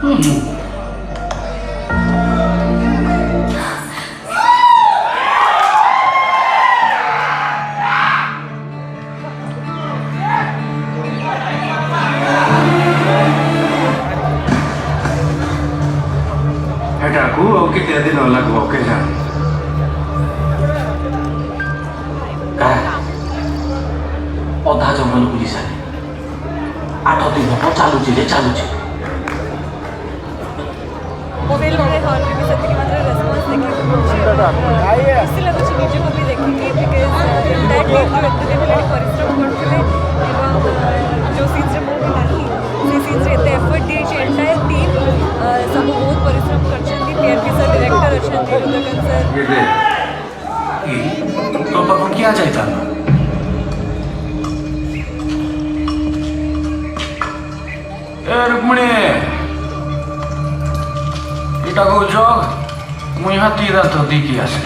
ଏଟାକୁ ଆଉ କେତେ ଦିନ ଲାଗିବ କେଜାଣି? ଅଧା ଜଙ୍ଗଲ ବୁଲି ସାରି 8 ଦିନ ହବ ଚାଲୁଛି ଯେ ଚାଲୁଛି। मोबाइल हॉल में भी सेतिकी मात्रा रेस्पॉन्स देखिए खुशी लगुच निजको भी देखिए बिकज एंटायर टीम जो एते दिन हेलानी परिश्रम करथिले एवं जो सीन्स रे मो भी नाही से सीन्स रे एते एफर्ट दी एंटायर टीम सब बहुत परिश्रम करछंती पीआरपी सर डायरेक्टर अछंती रुद्रकांत सर ये दे तो पापा क्या जायता ना ए रुक्मिणी इटा को जग मुई हाथी दांत दी की आसे